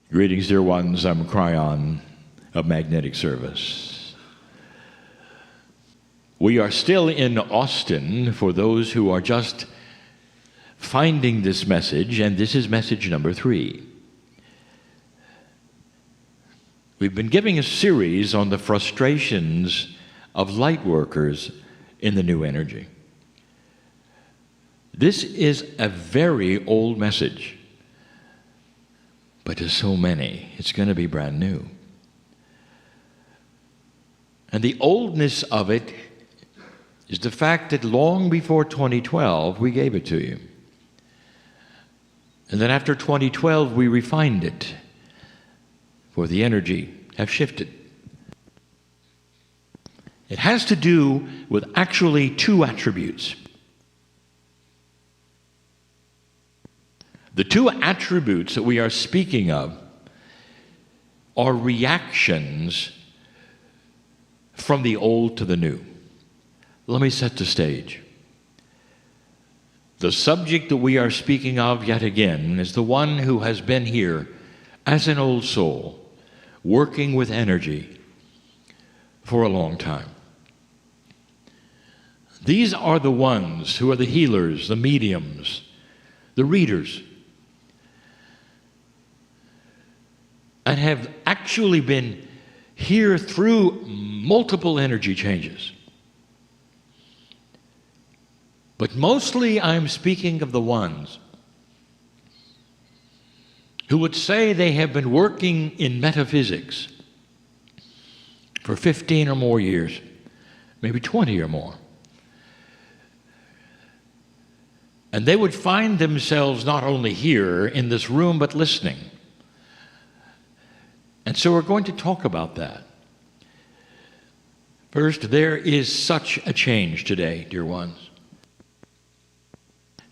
Greetings, dear ones. I'm Kryon of Magnetic Service. We are still in Austin for those who are just finding this message, and this is message number 3. We've been giving a series on the frustrations of Lightworkers in the new energy. This is a very old message. But to so many, it's going to be brand new. And the oldness of it is the fact that long before 2012, we gave it to you. And then after 2012, we refined it, for the energy have shifted. It has to do with actually 2 attributes. The 2 attributes that we are speaking of are reactions from the old to the new. Let me set the stage. The subject that we are speaking of yet again is the one who has been here as an old soul, working with energy for a long time. These are the ones who are the healers, the mediums, the readers, and have actually been here through multiple energy changes. But mostly I'm speaking of the ones who would say they have been working in metaphysics for 15 or more years, maybe 20 or more. And they would find themselves not only here in this room, but listening. And so we're going to talk about that. First, there is such a change today, dear ones.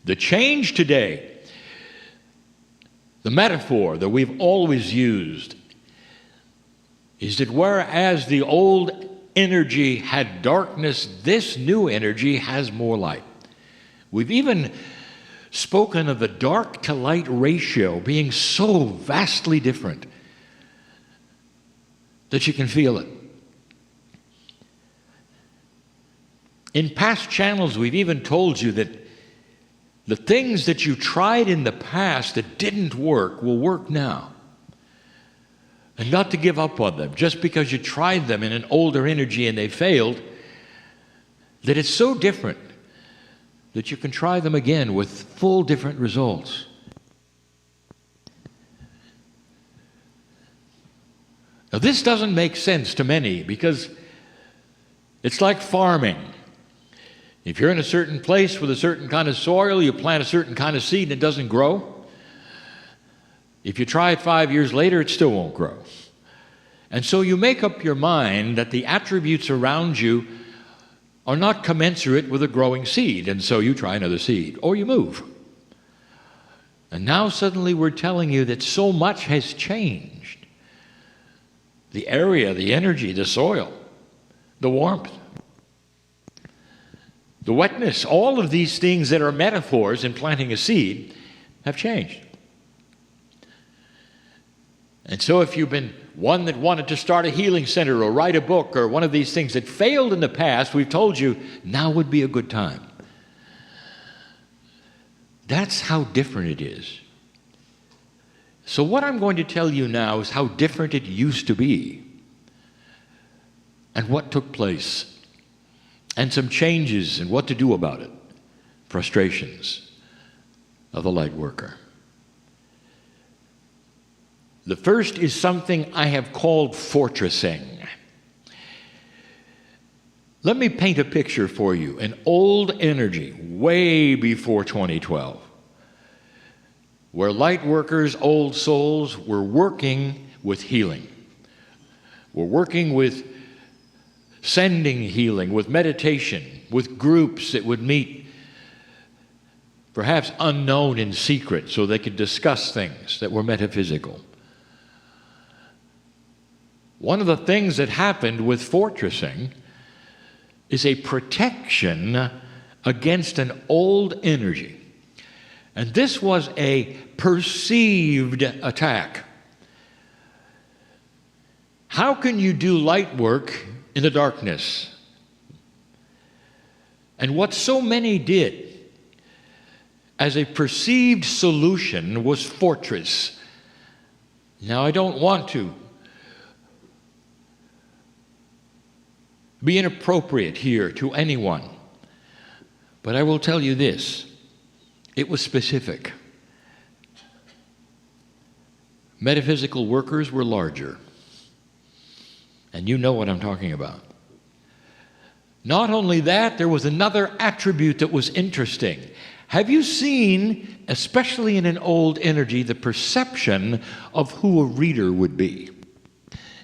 The change today, the metaphor that we've always used, is that whereas the old energy had darkness, this new energy has more light. We've even spoken of the dark to light ratio being so vastly different that you can feel it. In past channels, we've even told you that the things that you tried in the past that didn't work will work now. And not to give up on them just because you tried them in an older energy and they failed, that it's so different that you can try them again with full different results. Now, this doesn't make sense to many because it's like farming. If you're in a certain place with a certain kind of soil, you plant a certain kind of seed and it doesn't grow. If you try it 5 years later, it still won't grow. And so you make up your mind that the attributes around you are not commensurate with a growing seed, and so you try another seed, or you move. And now suddenly we're telling you that so much has changed. The area, the energy, the soil, the warmth, the wetness, all of these things that are metaphors in planting a seed have changed. And so if you've been one that wanted to start a healing center or write a book or one of these things that failed in the past, we've told you now would be a good time. That's how different it is. So what I'm going to tell you now is how different it used to be and what took place and some changes and what to do about it. Frustrations of the Lightworker. The first is something I have called fortressing. Let me paint a picture for you. An old energy way before 2012. Where Lightworkers, old souls, were working with healing. We're working with sending healing, with meditation, with groups that would meet, perhaps unknown in secret, so they could discuss things that were metaphysical. One of the things that happened with fortressing is a protection against an old energy. And this was a perceived attack. How can you do light work in the darkness? And what so many did as a perceived solution was fortress. Now, I don't want to be inappropriate here to anyone, but I will tell you this. It was specific. Metaphysical workers were larger. And you know what I'm talking about. Not only that, there was another attribute that was interesting. Have you seen, especially in an old energy, the perception of who a reader would be?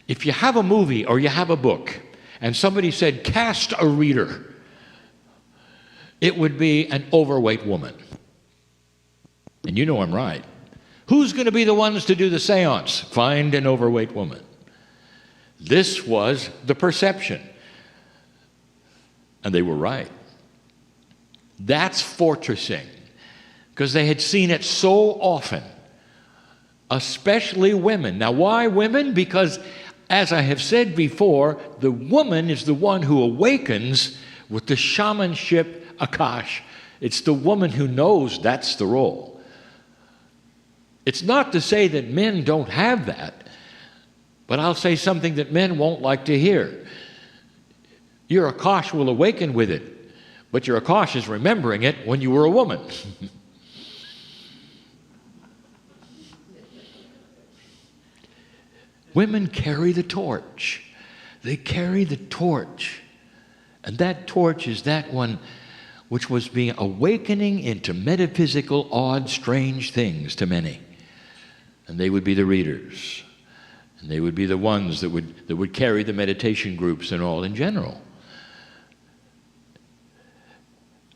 If you have a movie or you have a book, and somebody said, cast a reader, it would be an overweight woman. And you know I'm right. Who's going to be the ones to do the seance? Find an overweight woman. This was the perception. And they were right. That's fortressing, because they had seen it so often, especially women. Now, why women? Because, as I have said before, the woman is the one who awakens with the shamanship akash. It's the woman who knows that's the role. It's not to say that men don't have that, but I'll say something that men won't like to hear. Your akash will awaken with it, but your akash is remembering it when you were a woman. Women carry the torch. They carry the torch. And that torch is that one which was being awakening into metaphysical, odd, strange things to many. And they would be the readers. And they would be the ones that would carry the meditation groups and all in general.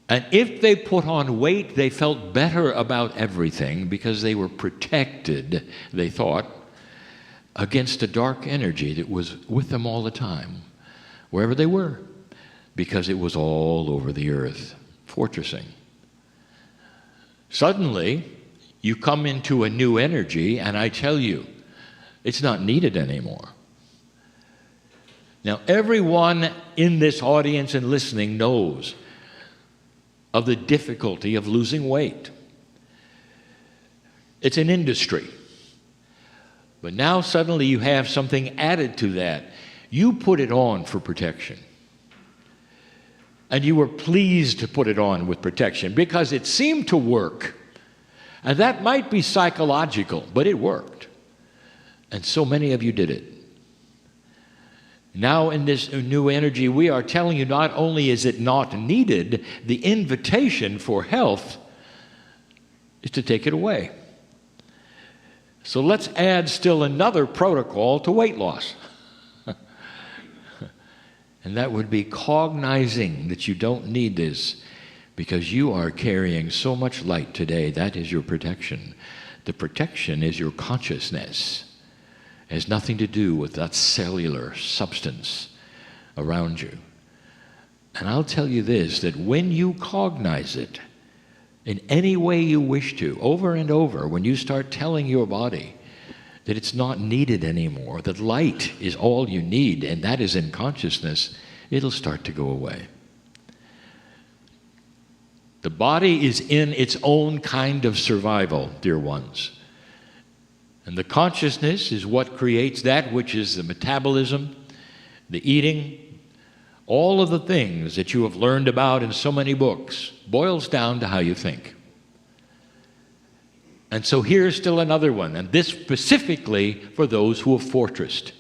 And if they put on weight, they felt better about everything because they were protected, they thought, against a dark energy that was with them all the time, wherever they were, because it was all over the earth, fortressing. Suddenly, you come into a new energy, and I tell you, it's not needed anymore. Now, everyone in this audience and listening knows of the difficulty of losing weight. It's an industry. But now suddenly you have something added to that. You put it on for protection. And you were pleased to put it on with protection because it seemed to work. And that might be psychological, but it worked. And so many of you did it. Now in this new energy, we are telling you not only is it not needed, the invitation for health is to take it away. So let's add still another protocol to weight loss. And that would be cognizing that you don't need this because you are carrying so much light today. That is your protection. The protection is your consciousness. It has nothing to do with that cellular substance around you. And I'll tell you this, that when you cognize it in any way you wish to, over and over, when you start telling your body that it's not needed anymore, that light is all you need, and that is in consciousness, it'll start to go away. The body is in its own kind of survival, dear ones. And the consciousness is what creates that which is the metabolism, the eating, all of the things that you have learned about in so many books boils down to how you think. And so here's still another one, and this specifically for those who have fortressed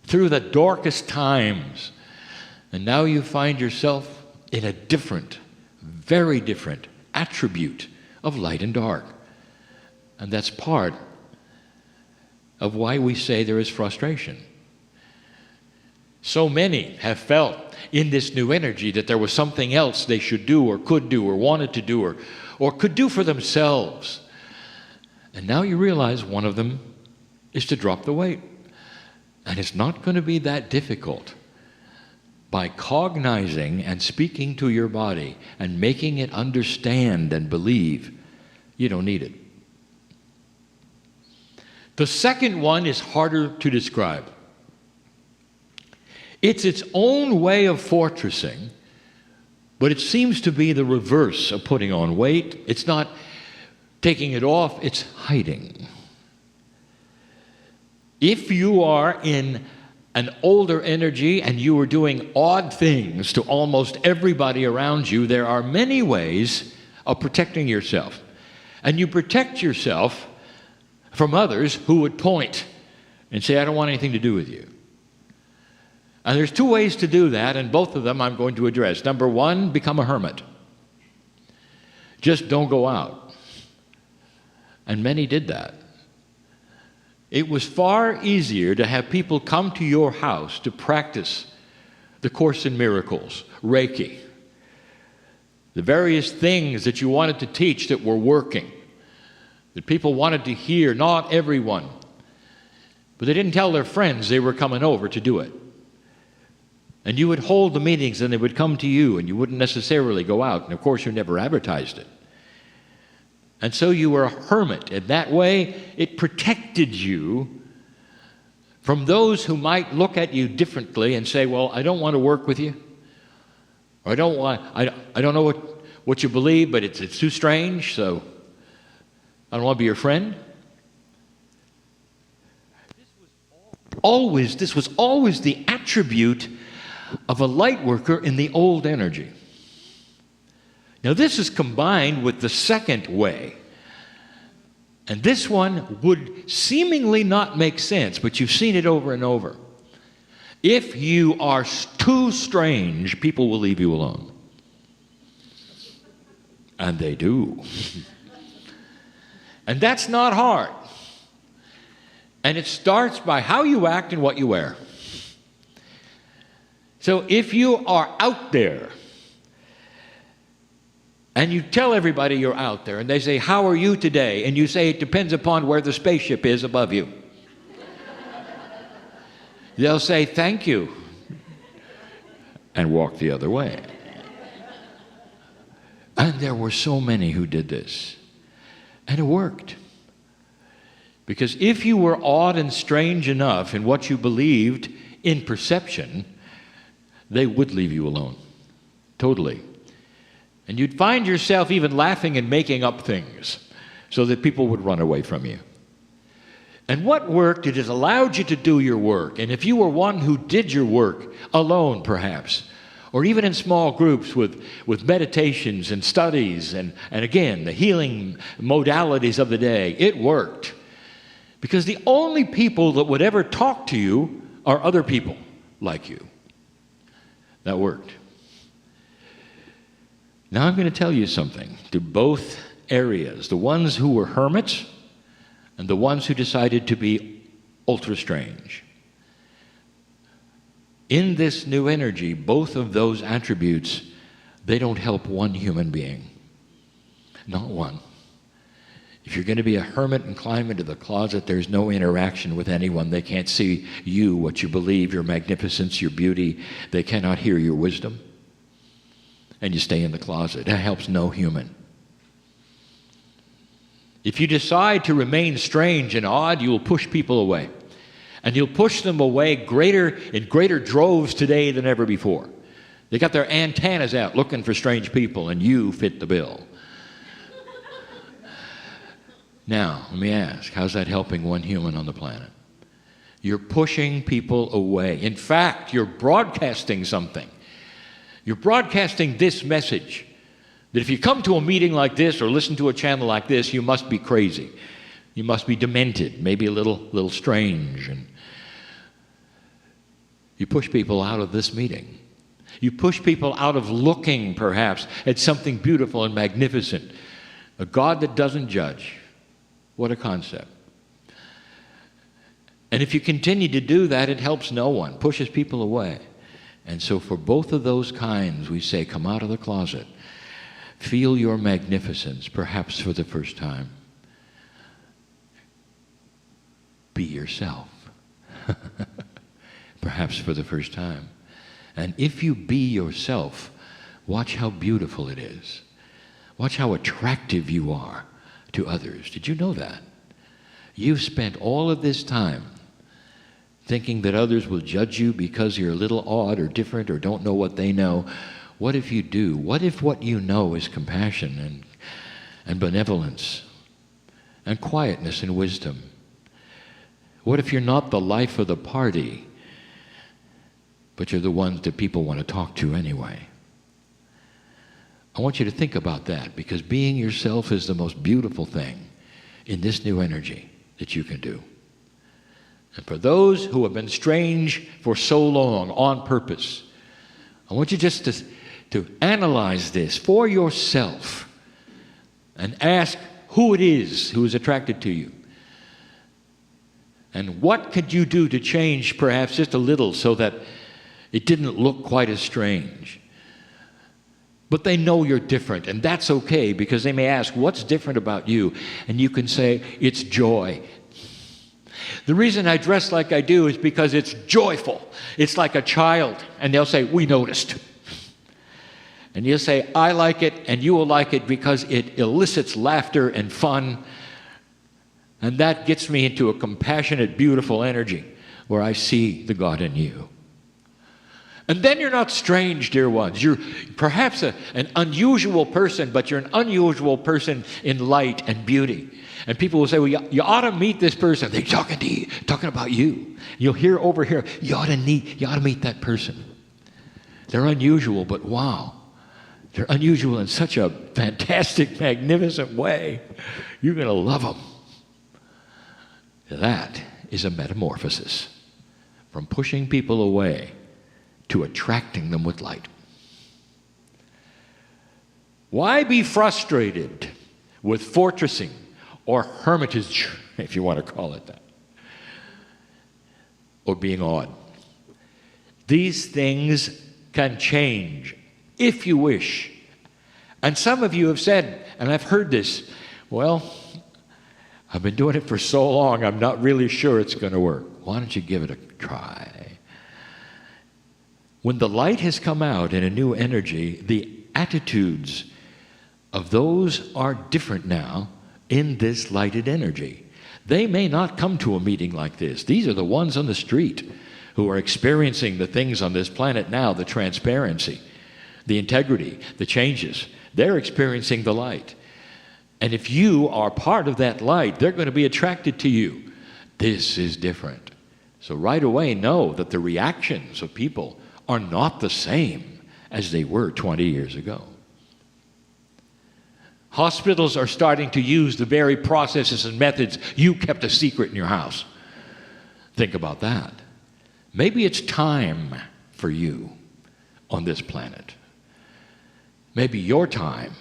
through the darkest times. And now you find yourself in a different, very different attribute of light and dark. And that's part of why we say there is frustration. So many have felt in this new energy that there was something else they should do or could do or wanted to do or could do for themselves. And now you realize one of them is to drop the weight. And it's not going to be that difficult. By cognizing and speaking to your body and making it understand and believe, you don't need it. The second one is harder to describe. It's its own way of fortressing, but it seems to be the reverse of putting on weight. It's not taking it off, it's hiding. If you are in an older energy and you are doing odd things to almost everybody around you, there are many ways of protecting yourself. And you protect yourself from others who would point and say, I don't want anything to do with you. And there's two ways to do that, and both of them I'm going to address. Number one, become a hermit. Just don't go out. And many did that. It was far easier to have people come to your house to practice the Course in Miracles, Reiki, the various things that you wanted to teach that were working, that people wanted to hear, not everyone. But they didn't tell their friends they were coming over to do it. And you would hold the meetings and they would come to you and you wouldn't necessarily go out. And of course you never advertised it. And so you were a hermit. In that way, it protected you from those who might look at you differently and say, well, I don't want to work with you. Or I don't know what you believe, but it's too strange, so I don't want to be your friend. This was always the attribute of a light worker in the old energy. Now this is combined with the second way. And this one would seemingly not make sense, but you've seen it over and over. If you are too strange, people will leave you alone. And they do. And that's not hard. And it starts by how you act and what you wear. So if you are out there, and you tell everybody you're out there, and they say, how are you today? And you say, it depends upon where the spaceship is above you. They'll say, thank you, and walk the other way. And there were so many who did this. And it worked. Because if you were odd and strange enough in what you believed in perception, they would leave you alone. Totally. And you'd find yourself even laughing and making up things so that people would run away from you. And what worked, it has allowed you to do your work. And if you were one who did your work alone, perhaps, or even in small groups with meditations and studies and again, the healing modalities of the day, it worked. Because the only people that would ever talk to you are other people like you. That worked. Now I'm going to tell you something to both areas, the ones who were hermits and the ones who decided to be ultra strange. In this new energy, both of those attributes, they don't help one human being. Not one. If you're going to be a hermit and climb into the closet, there's no interaction with anyone. They can't see you, what you believe, your magnificence, your beauty. They cannot hear your wisdom. And you stay in the closet. That helps no human. If you decide to remain strange and odd, you will push people away. And you'll push them away in greater droves today than ever before. They got their antennas out looking for strange people, and you fit the bill. Now, let me ask, how's that helping one human on the planet? You're pushing people away. In fact, you're broadcasting something. You're broadcasting this message, that if you come to a meeting like this or listen to a channel like this, you must be crazy. You must be demented, maybe a little strange. And you push people out of this meeting. You push people out of looking, perhaps, at something beautiful and magnificent. A God that doesn't judge. What a concept. And if you continue to do that, it helps no one, pushes people away. And so for both of those kinds, we say, come out of the closet. Feel your magnificence, perhaps for the first time. Be yourself, perhaps for the first time. And if you be yourself, watch how beautiful it is. Watch how attractive you are to others. Did you know that? You've spent all of this time thinking that others will judge you because you're a little odd or different or don't know what they know. What if you do? What if what you know is compassion and benevolence and quietness and wisdom? What if you're not the life of the party, but you're the ones that people want to talk to anyway? I want you to think about that, because being yourself is the most beautiful thing in this new energy that you can do. And for those who have been strange for so long on purpose, I want you just to analyze this for yourself and ask who it is who is attracted to you. And what could you do to change perhaps just a little so that it didn't look quite as strange? But they know you're different, and that's okay, because they may ask, what's different about you? And you can say, it's joy. The reason I dress like I do is because it's joyful. It's like a child. And they'll say, we noticed. And you'll say, I like it, and you will like it because it elicits laughter and fun. And that gets me into a compassionate, beautiful energy where I see the God in you. And then you're not strange, dear ones. You're perhaps an unusual person, but you're an unusual person in light and beauty. And people will say, well, you ought to meet this person. They're talking to you, talking about you. You'll hear over here, you ought to meet that person. They're unusual, but wow. They're unusual in such a fantastic, magnificent way. You're going to love them. That is a metamorphosis from pushing people away to attracting them with light. Why be frustrated with fortressing or hermitage, if you want to call it that, or being odd? These things can change if you wish. And some of you have said, and I've heard this, well, I've been doing it for so long, I'm not really sure it's going to work. Why don't you give it a try? When the light has come out in a new energy, the attitudes of those are different now in this lighted energy. They may not come to a meeting like this. These are the ones on the street who are experiencing the things on this planet now, the transparency, the integrity, the changes. They're experiencing the light. And if you are part of that light, they're going to be attracted to you. This is different. So right away, know that the reactions of people are not the same as they were 20 years ago. Hospitals are starting to use the very processes and methods you kept a secret in your house. Think about that. Maybe it's time for you on this planet. Maybe your time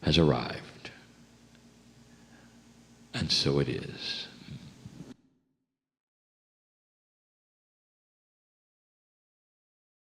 has arrived. And so it is.